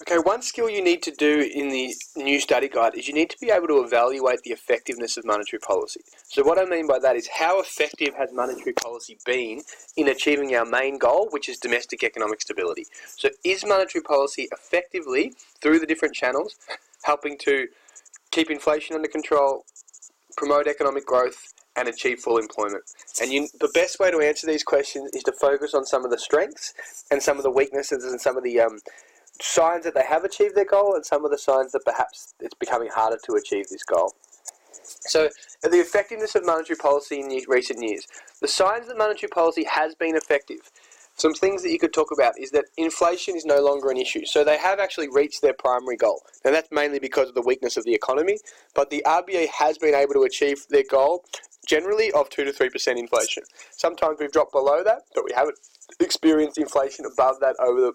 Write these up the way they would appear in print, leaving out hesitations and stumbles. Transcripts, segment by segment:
Okay, one skill you need to do in the new study guide is you need to be able to evaluate the effectiveness of monetary policy. So what I mean by that is how effective has monetary policy been in achieving our main goal, which is domestic economic stability. So is monetary policy effectively, through the different channels, helping to keep inflation under control, promote economic growth, and achieve full employment? And the best way to answer these questions is to focus on some of the strengths and some of the weaknesses and some of the signs that they have achieved their goal and some of the signs that perhaps it's becoming harder to achieve this goal. So the effectiveness of monetary policy in recent years. The signs that monetary policy has been effective. Some things that you could talk about is that inflation is no longer an issue. So they have actually reached their primary goal. And that's mainly because of the weakness of the economy. But the RBA has been able to achieve their goal generally of 2 to 3% inflation. Sometimes we've dropped below that, but we haven't experienced inflation above that over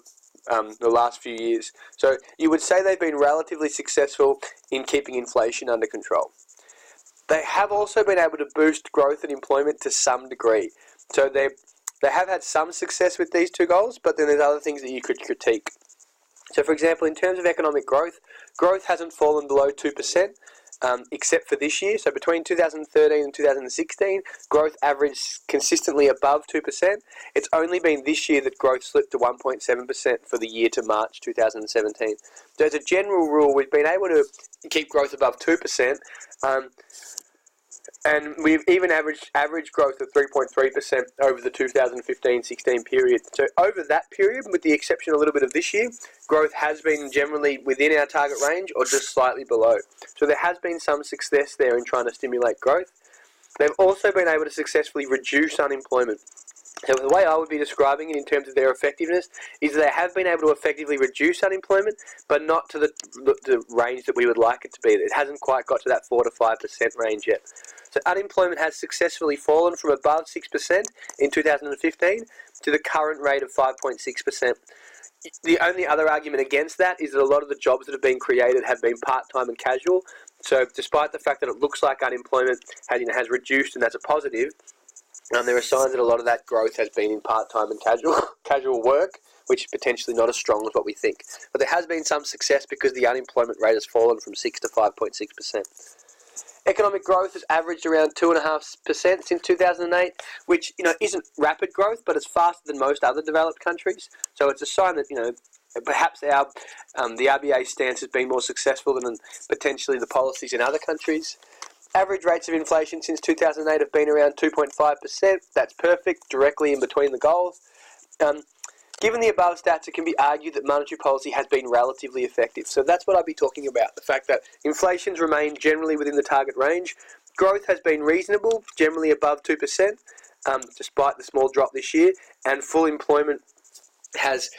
the last few years. So you would say they've been relatively successful in keeping inflation under control. They have also been able to boost growth and employment to some degree. So they have had some success with these two goals, but then there's other things that you could critique. So for example, in terms of economic growth, growth hasn't fallen below 2%. Except for this year. So between 2013 and 2016, growth averaged consistently above 2%. It's only been this year that growth slipped to 1.7% for the year to March 2017. So as a general rule, we've been able to keep growth above 2%, and we've even average growth of 3.3% over the 2015-16 period. So over that period, with the exception a little bit of this year, growth has been generally within our target range or just slightly below. So there has been some success there in trying to stimulate growth. They've also been able to successfully reduce unemployment. So the way I would be describing it in terms of their effectiveness is they have been able to effectively reduce unemployment, but not to the range that we would like it to be. It hasn't quite got to that 4 to 5% range yet. So unemployment has successfully fallen from above 6% in 2015 to the current rate of 5.6%. The only other argument against that is that a lot of the jobs that have been created have been part-time and casual. So despite the fact that it looks like unemployment has reduced and that's a positive, there are signs that a lot of that growth has been in part-time and casual work, which is potentially not as strong as what we think. But there has been some success because the unemployment rate has fallen from 6 to 5.6%. Economic growth has averaged around 2.5% since 2008, which isn't rapid growth, but it's faster than most other developed countries. So it's a sign that perhaps the RBA stance has been more successful than potentially the policies in other countries. Average rates of inflation since 2008 have been around 2.5%. That's perfect, directly in between the goals. Given the above stats, it can be argued that monetary policy has been relatively effective. So that's what I'd be talking about, the fact that inflation's remained generally within the target range. Growth has been reasonable, generally above 2%, despite the small drop this year, and full employment has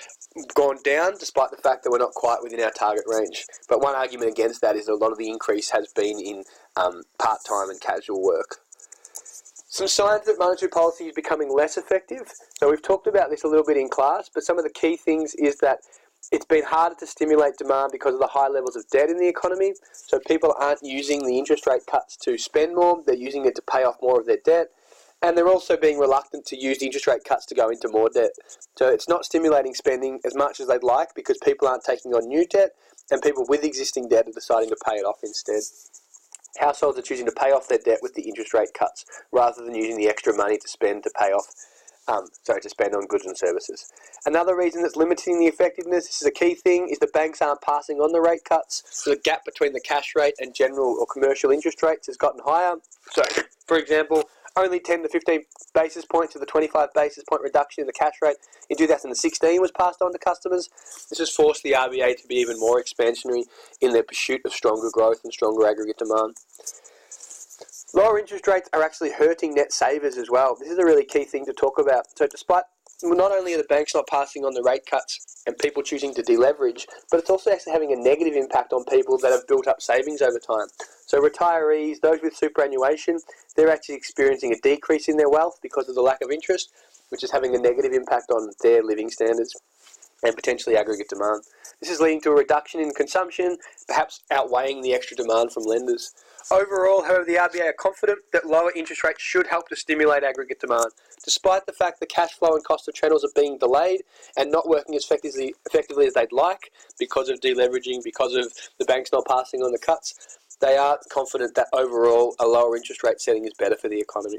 gone down despite the fact that we're not quite within our target range. But one argument against that is that a lot of the increase has been in part-time and casual work. Some signs that monetary policy is becoming less effective. So we've talked about this a little bit in class, but some of the key things is that it's been harder to stimulate demand because of the high levels of debt in the economy. So people aren't using the interest rate cuts to spend more, they're using it to pay off more of their debt. And they're also being reluctant to use the interest rate cuts to go into more debt. So it's not stimulating spending as much as they'd like because people aren't taking on new debt and people with existing debt are deciding to pay it off instead. Households are choosing to pay off their debt with the interest rate cuts rather than using the extra money to spend to spend on goods and services. Another reason that's limiting the effectiveness, this is a key thing, is that banks aren't passing on the rate cuts. So the gap between the cash rate and general or commercial interest rates has gotten higher. So, for example, only 10 to 15 basis points of the 25 basis point reduction in the cash rate in 2016 was passed on to customers. This has forced the RBA to be even more expansionary in their pursuit of stronger growth and stronger aggregate demand. Lower interest rates are actually hurting net savers as well. This is a really key thing to talk about. So despite, not only are the banks not passing on the rate cuts and people choosing to deleverage, but it's also actually having a negative impact on people that have built up savings over time. So retirees, those with superannuation, they're actually experiencing a decrease in their wealth because of the lack of interest, which is having a negative impact on their living standards and potentially aggregate demand. This is leading to a reduction in consumption, perhaps outweighing the extra demand from lenders. Overall, however, the RBA are confident that lower interest rates should help to stimulate aggregate demand, despite the fact the cash flow and cost of channels are being delayed and not working as effectively as they'd like because of deleveraging, because of the banks not passing on the cuts. They are confident that overall a lower interest rate setting is better for the economy.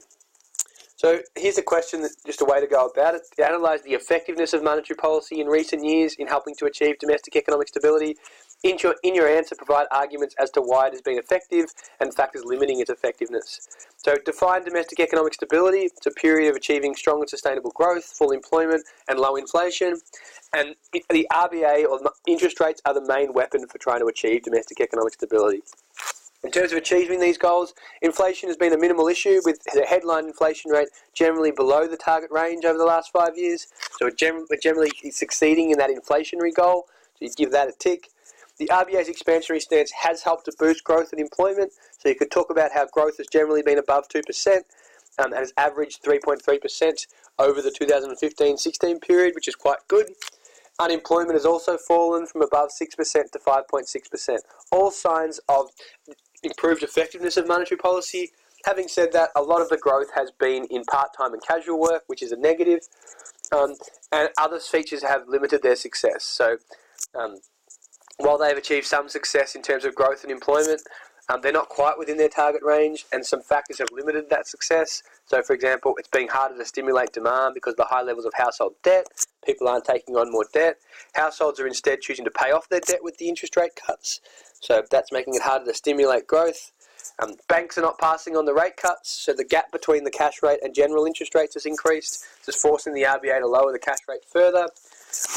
So here's a question, just a way to go about it. To analyse the effectiveness of monetary policy in recent years in helping to achieve domestic economic stability. In your answer, provide arguments as to why it has been effective and factors limiting its effectiveness. So define domestic economic stability. It's a period of achieving strong and sustainable growth, full employment and low inflation. And the RBA, or interest rates, are the main weapon for trying to achieve domestic economic stability. In terms of achieving these goals, inflation has been a minimal issue, with the headline inflation rate generally below the target range over the last 5 years. So it generally is succeeding in that inflationary goal, so you'd give that a tick. The RBA's expansionary stance has helped to boost growth and employment, so you could talk about how growth has generally been above 2% and has averaged 3.3% over the 2015-16 period, which is quite good. Unemployment has also fallen from above 6% to 5.6%. All signs of improved effectiveness of monetary policy. Having said that, a lot of the growth has been in part-time and casual work, which is a negative, and other features have limited their success. So while they've achieved some success in terms of growth and employment, they're not quite within their target range, and some factors have limited that success. So, for example, it's being harder to stimulate demand because of the high levels of household debt. People aren't taking on more debt. Households are instead choosing to pay off their debt with the interest rate cuts. So that's making it harder to stimulate growth. Banks are not passing on the rate cuts, so the gap between the cash rate and general interest rates has increased, just forcing the RBA to lower the cash rate further.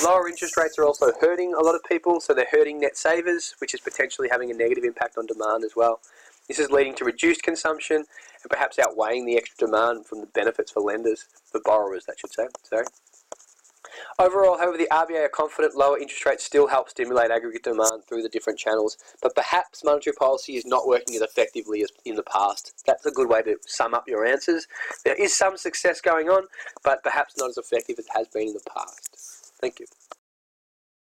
Lower interest rates are also hurting a lot of people, so they're hurting net savers, which is potentially having a negative impact on demand as well. This is leading to reduced consumption and perhaps outweighing the extra demand from the benefits for lenders, for borrowers, that should say. Overall, however, the RBA are confident lower interest rates still help stimulate aggregate demand through the different channels, but perhaps monetary policy is not working as effectively as in the past. That's a good way to sum up your answers. There is some success going on, but perhaps not as effective as it has been in the past. Thank you.